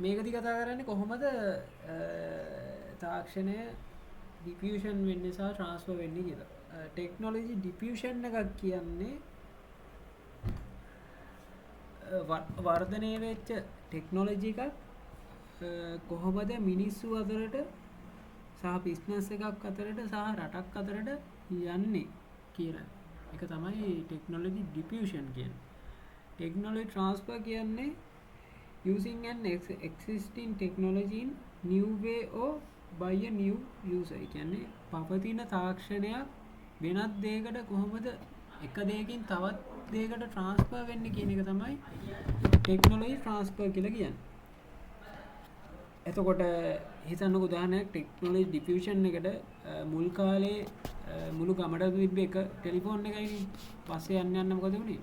මේකදි කතා කරන්නේ කොහොමද තාක්ෂණය ඩිෆියුෂන් වෙන්නේ සහ ට්‍රාන්ස්ෆර් වෙන්නේ කියලා. ටෙක්නොලොජි ඩිෆියුෂන් එකක් කියන්නේ වර්ධනය වෙච්ච ටෙක්නොලොජි එකක් කොහොමද මිනිස්සු අතරට සහ බිස්නස් එකක් අතරට සහ රටක් අතරට යන්නේ කියන එක තමයි ටෙක්නොලොජි ඩිෆියුෂන් කියන්නේ. ටෙක්නොලොජි ට්‍රාන්ස්ෆර් කියන්නේ using an existing technology in new way or by a new user. කියන්නේ පවතින තාක්ෂණයක් වෙනත් දෙයකට කොහොමද එක දෙයකින් තවත් දෙයකට ට්‍රාන්ස්ෆර් වෙන්නේ කියන එක තමයි ටෙක්නොලොජි ට්‍රාන්ස්ෆර් කියලා කියන්නේ. එතකොට හිතන්නකෝ උදාහරණයක් ටෙක්නොලොජි ඩිෆියුෂන් එකට මුල් කාලේ මුළු ගමට තිබ්බ එක ටෙලිෆෝන් එකයි පස්සේ යන්න මොකද වුනේ?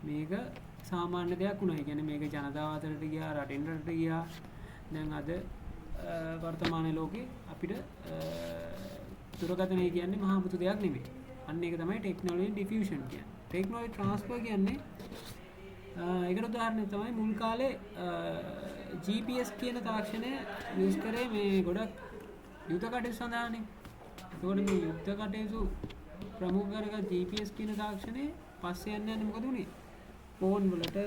මේක සාමාන්‍ය දෙයක් වුණා. ඒ කියන්නේ මේක ජනතාව අතරට ගියා, රටින් රටට ගියා. දැන් අද වර්තමාන ලෝකේ අපිට දුරකථනය කියන්නේ මහා මුතු දෙයක් නෙමෙයි. අන්න ඒක තමයි ටෙක්නොලොජි ඩිෆියුෂන් කියන්නේ. ටෙක්නොලොජි ට්‍රාන්ස්ෆර් කියන්නේ ඒකට උදාහරණයක් තමයි මුල් කාලේ GPS කියන තාක්ෂණය යූස් කරේ මේ ගොඩක් යුද්ධ කටයුතු සඳහානේ. ඒකෝට මේ යුද්ධ කටයුතු ප්‍රමුඛ කරගත් GPS කියන තාක්ෂණය පස්සේ යන්න මොකද වුනේ? ෆෝන් වලට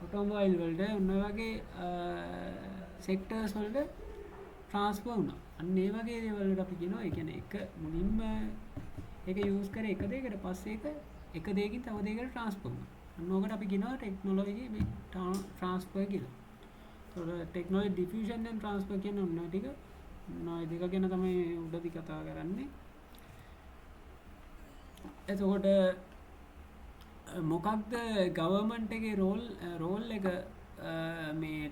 ඔටෝමොබයිල් වලට ඔන්න වගේ සෙක්ටර්ස් වලට ට්‍රාන්ස්ෆර් වුණා. අන්න ඒ වගේ දේවල් වලට අපි කියනවා ඒ කියන්නේ එක මුලින්ම ඒක යූස් කරේ එක දෙයකට පස්සේ එක දෙයකින් තව දෙයකට ට්‍රාන්ස්ෆර් වුණා. අන්න ඕකට අපි කියනවා ටෙක්නොලොජි ට්‍රාන්ස්ෆර් කියලා. ඒතකොට ටෙක්නොලොජි ඩිෆියුෂන් and ට්‍රාන්ස්ෆර් කියන ඔන්න ටික ඔන්න දෙක ගැන තමයි උඩදී කතා කරන්නේ. එතකොට මොකක්ද ගවර්මන්ට් එකේ රෝල් එක මේ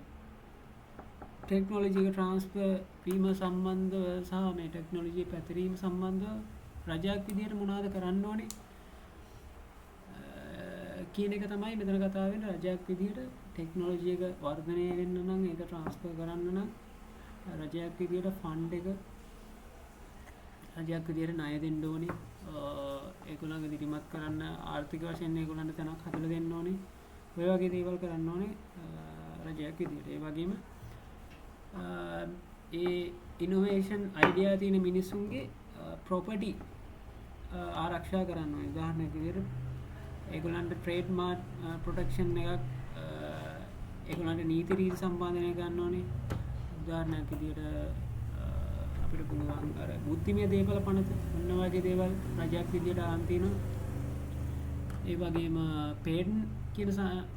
ටෙක්නොලොජි එක ට්‍රාන්ස්ෆර් වීම සම්බන්ධව සහ මේ ටෙක්නොලොජි පැතිරීම සම්බන්ධව රජයක් විදියට මොනවද කරන්න ඕනේ කියන එක තමයි මෙතන කතා වෙන්නේ. රජයක් විදියට ටෙක්නොලොජි එක වර්ධනය වෙන්න නම් ඒක ට්‍රාන්ස්ෆර් කරන්න නම් රජයක් විදියට ෆන්ඩ් එක රජයක් විදියට ණය දෙන්න ඕනේ. ඒගොල්ලන්ගේ දිරිමත් කරන්න ආර්ථික වශයෙන් ඒගොල්ලන්ට තැනක් හදලා දෙන්න ඕනේ. ඔය වගේ දේවල් කරන්න ඕනේ රජයක් විදියට. ඒ වගේම ඒ ඉනෝවේෂන් අයිඩියා තියෙන මිනිස්සුන්ගේ ප්‍රොපර්ටි ආරක්ෂා කරන්න ඕනේ. උදාහරණයක් විදියට ඒගොල්ලන්ට ට්‍රේඩ් මාර්ක් ප්‍රොටෙක්ෂන් එකක් ඒගොල්ලන්ට නීති රීති සම්පාදනය කරන්න ඕනේ. උදාහරණයක් විදියට අපිට පුළුවන් අර බුද්ධිමය දේපල පනත ඔන්න වගේ දේවල් රජයක් විදියට ආන් තිනවා. ඒ වගේම පේටන් කියන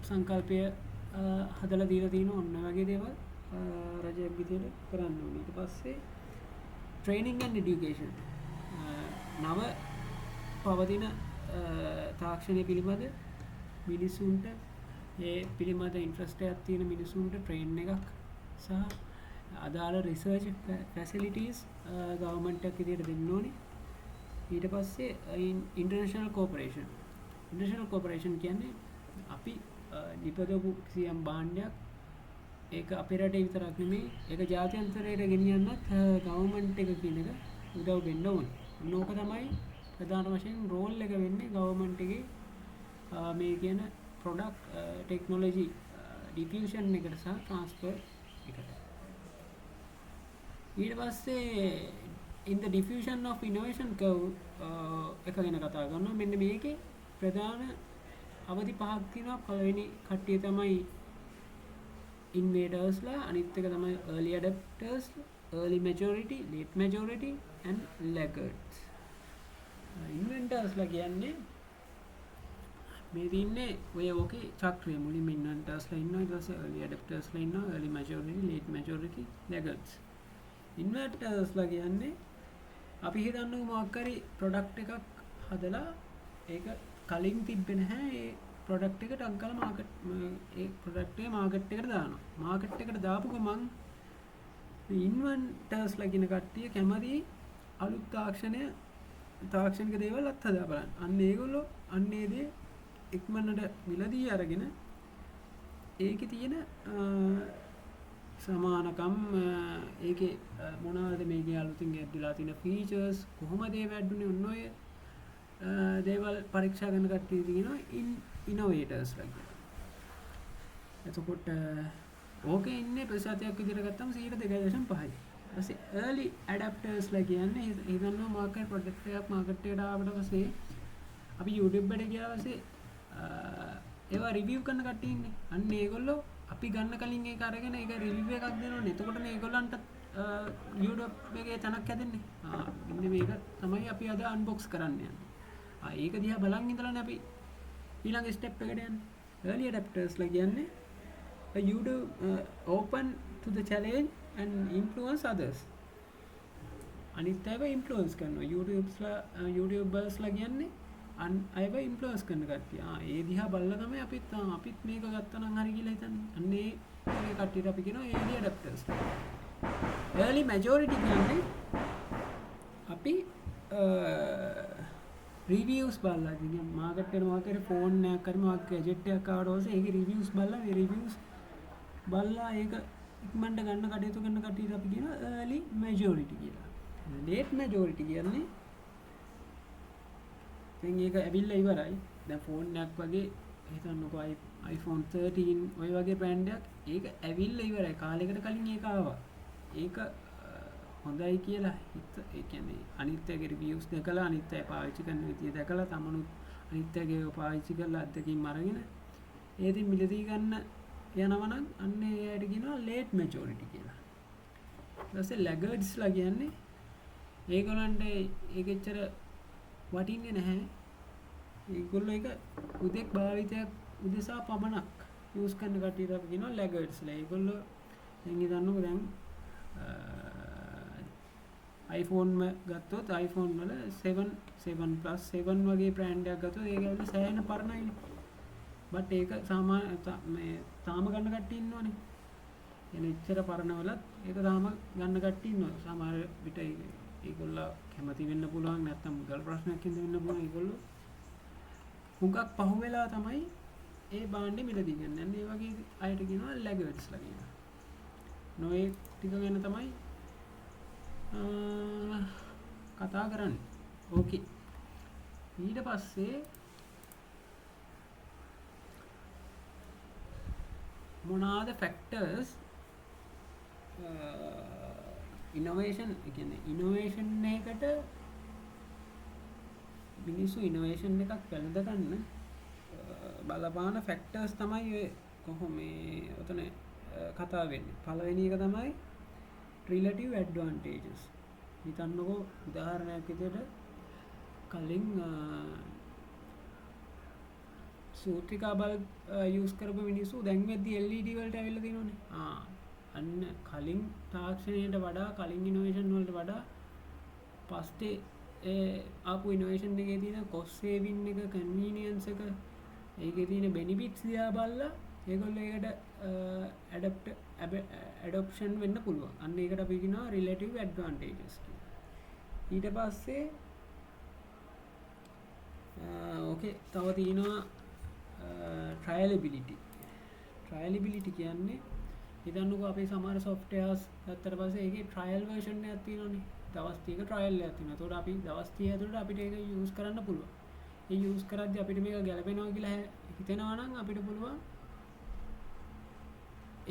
සංකල්පය හදලා දීලා තිනවා. ඔන්න වගේ දේවල් රජයක් විදියට කරන්න ඕනේ. ඊට පස්සේ ට්‍රේනින් ඇන්ඩ් එඩියුකේෂන් නව පවතින තාක්ෂණය පිළිබඳ මිනිසුන්ට ඒ පිළිබඳ ඉන්ට්‍රස්ට් එකක් තියෙන මිනිසුන්ට ට්‍රේන් එකක් සහ අදාළ රිසර්ච් ෆැසිලිටීස් ගවර්න්මන්ට් එකක් විදියට දෙන්න ඕනේ. ඊට පස්සේ ඉන්ටර්නැෂනල් කෝපරේෂන් කියන්නේ අපි නිපදවපු කිසියම් භාණ්ඩයක් ඒක අපේ රටේ විතරක් නෙමෙයි ඒක ජාත්‍යන්තරයට ගෙනියන්නත් ගවර්න්මන්ට් එක කියන එක උදව් වෙන්න ඕනේ. ඕක තමයි ප්‍රධාන වශයෙන් රෝල් එක වෙන්නේ ගවර්න්මන්ට් එකේ මේ කියන ප්‍රොඩක්ට් ටෙක්නොලොජි ඩිෆියුෂන් එකට සහ ට්‍රාන්ස්ෆර් එකට. ඊට පස්සේ in the diffusion of innovation curve එක ගැන කතා කරනවා. මෙන්න මේකේ ප්‍රධාන අවධි පහක් තියෙනවා. පළවෙනි කට්ටිය තමයි invaders-ලා, අනිත් එක තමයි early adapters, early majority, late majority and laggards. inventors-ලා කියන්නේ මේ තින්නේ ඔය ඕකේ චක්‍රය. මුලින්ම inventors-ලා ඉන්නවා, ඊට පස්සේ early adapters-ලා ඉන්නවා, early majority, late majority, laggards. ඉන්වර්ටර්ස්ලා කියන්නේ අපි හිතන්නේ මොකක් හරි ප්‍රොඩක්ට් එකක් හදලා ඒක කලින් තිබ්බේ නැහැ. ඒ ප්‍රොඩක්ට් එක ටක් ගාලා මාකට් ඒ ප්‍රොඩක්ට් එක මාකට් එකට දානවා. මාකට් එකට දාපු ගමන් මේ ඉන්වර්ටර්ස්ලා කියන කට්ටිය කැමති අලුත් තාක්ෂණික දේවල් අත්හදා බලන්න. අන්න ඒගොල්ලෝ අන්නේ දේ ඉක්මනට මිලදී අරගෙන ඒකේ තියෙන සමානකම් ඒකේ මොනවද මේකේ අලුතින් ඇඩ්ලා තියෙන ෆීචර්ස් කොහොමද ඒ වැඩුනේ ඔන්න ඔය දේවල් පරීක්ෂා කරන කට්ටිය තියෙනවා ඉනෝවේටර්ස්ලා කියලා. එතකොට ඕකේ ඉන්නේ ප්‍රතිශතයක් විදිහට ගත්තම 2.5යි. ඊපස්සේ early adapters ලා කියන්නේ හිතන්න මාකට් ප්‍රොඩක්ට් එකක් මාකට් එකට ආවට පස්සේ අපි YouTube එකට ගියා පස්සේ ඒවා රිවිව් කරන කට්ටිය ඉන්නේ. අන්න ඒගොල්ලෝ අපි ගන්න කලින් ඒක අරගෙන ඒක රිවිව් එකක් දෙනවනේ. එතකොට මේගොල්ලන්ට YouTube එකේ තැනක් හැදෙන්නේ. මෙන්න මේක තමයි අපි අද අන්බොක්ස් කරන්න යන්නේ. ඒක දිහා බලන් ඉඳලානේ අපි ඊළඟ ස්ටෙප් එකට යන්නේ. early adapters ලා කියන්නේ YouTube open to the challenge and influence others. අනිත් අයව ඉන්ෆ්ලුවන්ස් කරනවා. YouTubers ලා කියන්නේ අයව ඉන්ෆ්ලුවන්ස් කරන කට්ටිය. ඒ දිහා බලලා තමයි අපිත් මේක ගත්තා නම් හරි කියලා හිතන්නේ. අන්න ඒ කට්ටියට අපි කියනවා early adapters. early majority කියන්නේ අපි රිවියස් බලලා කියන්නේ මාකට් එක මොකක්ද ෆෝන් එකක් හරි මොකක් ගැජට් එකක් ආවට පස්සේ ඒකේ රිවියස් බලලා ඒ රිවියස් බලලා ඒක ඉක්මනට ගන්න කටයුතු කරන කට්ටියට අපි කියනවා early majority කියලා. late majority කියන්නේ දැන් ඒක ඇවිල්ලා ඉවරයි. දැන් ෆෝන් එකක් වගේ හිතන්නකෝ iPhone 13 ඔය වගේ බ්‍රෑන්ඩ් එකක් ඒක ඇවිල්ලා ඉවරයි. කාලයකට කලින් ඒක ආවා. ඒක හොඳයි කියලා ඒ කියන්නේ අනිත් අයගේ රිවියුස් දැකලා අනිත් අය පාවිච්චි කරන විදිය දැකලා තමනුත් අනිත් අයගේ පාවිච්චි කරලා අත්දැකීම් අරගෙන ඒ ඉතින් මිලදී ගන්න යනවා නම් අන්න ඒ අයට කියනවා late majority කියලා. ඊට පස්සේ laggards ලා කියන්නේ ඒගොල්ලන්ට ඒක එච්චර වටින්නේ නැහැ. ඒගොල්ලෝ ඒක උදෙක් භාවිතයක් උදෙසා පමණක් යූස් කරන කට්ටියට අපි කියනවා laggards ලා. ඒගොල්ලෝ දැන් හිතන්නකෝ දැන් iPhone ගත්තොත් iPhone වල 7 plus 7 වගේ බ්‍රෑන්ඩ් එකක් ගත්තොත් ඒක ඇවිල්ලා සෑහෙන පරණයිනේ. බට් ඒක තාම ගන්න කට්ටිය ඉන්නවනේ. එනේ ඉච්චර පරණ වලත් ඒක තාම ගන්න කට්ටිය ඉන්නවා. සමහර විට ඒගොල්ලෝ කැමති වෙන්න පුළුවන් නැත්නම් මුදල් ප්‍රශ්නයක් හින්දා වෙන්න පුළුවන්. ඒගොල්ලෝ හුඟක් පහුවෙලා තමයි ඒ බාණ්ඩේ මිලදී ගන්න. ඒ වගේ අයට කියනවා laggards ලා කියලා. නොයේ ටික ගැන තමයි කතා කරන්නේ. ඕකේ. ඊට පස්සේ මොනවාද ෆැක්ටර්ස් ඉනෝවේෂන් කියන්නේ ඉනෝවේෂන් එකකට මිනිස්සු ඉනෝවේෂන් එකක් වැළඳ ගන්න බලපාන ෆැක්ටර්ස් තමයි ඔය කොහොම මේ ඔතන කතා වෙන්නේ. පළවෙනි එක තමයි relative advantages. හිතන්නකෝ උදාහරණයක් විදිහට කලින් සූත්‍රිකා බල්බ් යූස් කරපු මිනිස්සු දැන් වෙද්දි LED වලට ඇවිල්ලා තියෙනවනේ. අන්න කලින් තාක්ෂණයට වඩා කලින් ඉනෝවේෂන් වලට වඩා පස්සේ ආපු ඉනෝවේෂන් එකේ තියෙන cost saving එක convenience එක ඒකේ තියෙන benefits දිහා බලලා ඒගොල්ලෝ ඒකට adoption වෙන්න පුළුවන්. අන්න ඒකට අපි කියනවා relative advantages කියලා. ඊට පස්සේ ඕකේ තව තියෙනවා trialability. trialability කියන්නේ හිතන්නකෝ අපේ සමහර softwares ගත්තට පස්සේ ඒකේ trial version එකක් තියෙනවනේ. දවස් 30ක trial එකක් තියෙනවා. ඒතකොට අපි දවස් 30 ඇතුළත අපිට ඒක use කරන්න පුළුවන්. ඒ use කරද්දී අපිට මේක ගැලපෙනවා කියලා හිතෙනවා නම් අපිට පුළුවන්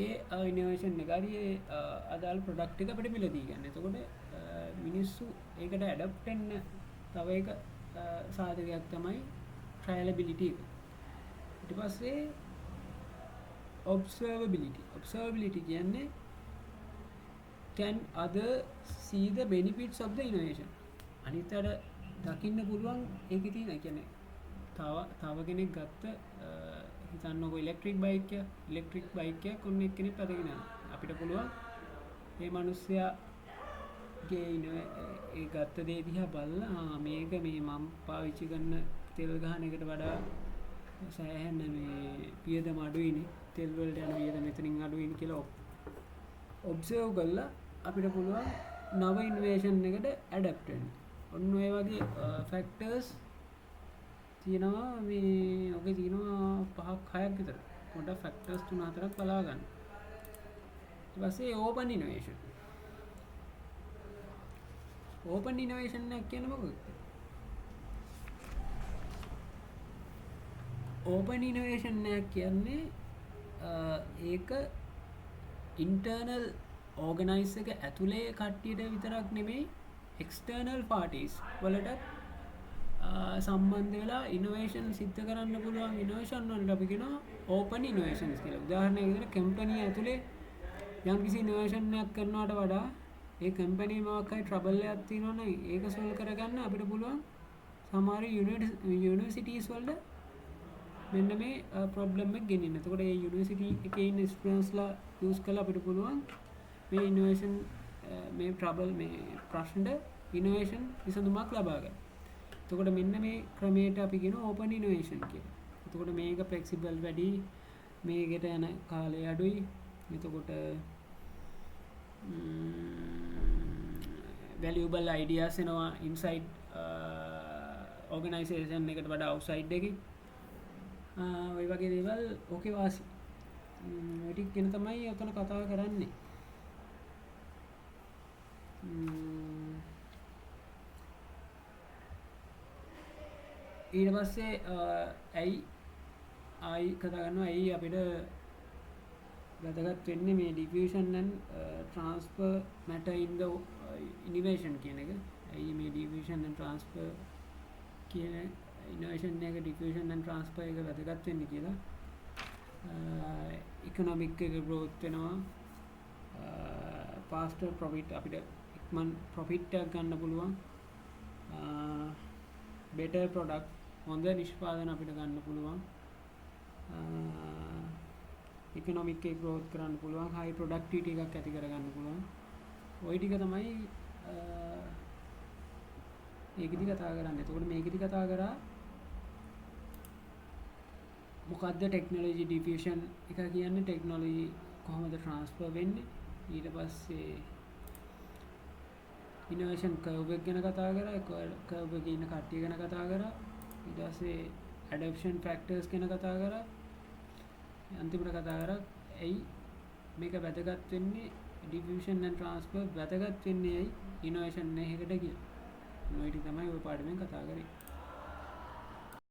ඒ ඉනෝවේෂන් එක හරි අදාළ ප්‍රොඩක්ට් එක අපිට මිලදී ගන්න. එතකොට මිනිස්සු ඒකට ඇඩොප්ට් වෙන්න තව එක සාධකයක් තමයි trialability එක. ඊට පස්සේ observability කියන්නේ can other see the benefits of the innovation. අනිත් අර දකින්න පුළුවන් ඒකේ තියෙන කියන්නේ තව කෙනෙක් ගත්ත හිතන්නකෝ ඉලෙක්ට්‍රික් බයික් එකක් ඔන්න එක්කෙනෙක් පැදගෙන යනවා. අපිට පුළුවන් මේ මිනිස්සයාගේ ඒ ගත්ත දේ දිහා බලලා මේක මේ මම පාවිච්චි කරන තෙල් ගහන එකට වඩා සෑහෙන මේ පියදම අඩුයිනේ. තෙල් වලට යන වියදම මෙතනින් අඩුයිනේ කියලා ඔබ්සර්ව් කරලා අපිට පුළුවන් නව ඉනෝවේෂන් එකට ඇඩැප්ට් වෙන්න. ඔන්න ඔය වගේ ෆැක්ටර්ස් තියෙනවා මේ ඔකේ තියෙනවා 5ක් 6ක් විතර. පොඩ්ඩක් ෆැක්ටර්ස් 3-4ක් බලා ගන්න. ඊට පස්සේ ඕපන් ඉනෝවේෂන්. ඕපන් ඉනෝවේෂන් එක කියන්නේ මොකක්ද? ඕපන් ඉනෝවේෂන් එක කියන්නේ ඒක ඉන්ටර්නල් ඕගනයිස් එක ඇතුලේ කට්ටියට විතරක් නෙමෙයි එක්ස්ටර්නල් පාටිස් වලට සම්බන්ධ වෙලා ඉනෝවේෂන් සිද්ධ කරන්න පුළුවන් ඉනෝවේෂන් වලට අපි කියනවා ඕපන් ඉනෝවේෂන්ස් කියලා. උදාහරණයක් විදිහට කම්පැනි ඇතුලේ යම්කිසි ඉනෝවේෂන් එකක් කරනවට වඩා ඒ කම්පැනි මොකක් හරි ට්‍රබල් එකක් තියෙනවා නම් ඒක සෝල්ව් කරගන්න අපිට පුළුවන් සමහර යුනිවර්සිටීස් වලට මෙන්න මේ ප්‍රොබ්ලම් එක ගෙනින්න. එතකොට ඒ යුනිවර්සිටි එකේ ඉන්න ස්ටුඩන්ට්ස්ලා යූස් කරලා අපිට පුළුවන් මේ ඉනෝවේෂන් මේ ට්‍රබල් මේ ප්‍රශ්නට ඉනෝවේෂන් විසඳුමක් ලබා ගන්න. එතකොට මෙන්න මේ ක්‍රමයට අපි කියන ඕපන් ඉනෝවේෂන් කියලා. එතකොට මේක ෆ්ලෙක්සිබල් වැඩි, මේකට යන කාලය අඩුයි. එතකොට වැලියබල් අයිඩියාස් එනවා ඉන්සයිඩ් ඕගනයිසේෂන් එකට වඩා අවුට්සයිඩ් එකේ. ඔය වගේ දේවල් ඕකේ වාසි. ඔය ටික ගැන තමයි ඔතන කතා කරන්නේ. ඊට පස්සේ ඇයි ආයි කතා කරනවා ඇයි අපිට වැදගත් වෙන්නේ මේ diffusion and transfer matter in the innovation කියන එක. ඇයි මේ diffusion and transfer කියන innovation එක diffusion and transfer එක වැදගත් වෙන්නේ කියලා. economic එක growth වෙනවා, faster profit අපිට ඉක්මන් profit එකක් ගන්න පුළුවන්, better product හොඳ නිෂ්පාදන අපිට ගන්න පුළුවන්, economic එක growth කරන්න පුළුවන්, high productivity එකක් ඇති කරගන්න පුළුවන්. ওই ටික තමයි මේකෙදි කතා කරන්නේ. එතකොට මේකෙදි කතා කරා මොකද්ද ටෙක්නොලොජි ඩිෆියුෂන් එක කියන්නේ, ටෙක්නොලොජි කොහොමද ට්‍රාන්ස්ෆර් වෙන්නේ, ඊට පස්සේ ඉනෝවේෂන් කර්ව් එක ගැන කතා කරා, කර්ව් එකේ ඉන්න කට්ටිය ගැන කතා කරා, ඊට පස්සේ ඇඩොප්ෂන් ෆැක්ටර්ස් ගැන කතා කරා, අන්තිමට කතා කරා ඇයි මේක වැදගත් වෙන්නේ, ඩිෆියුෂන් ඇන්ඩ් ට්‍රාන්ස්ෆර් වැදගත් වෙන්නේ ඇයි ඉනෝවේෂන් එකකට කියලා. ඔය ටික තමයි ඔය පාඩමෙන් කතා කරේ.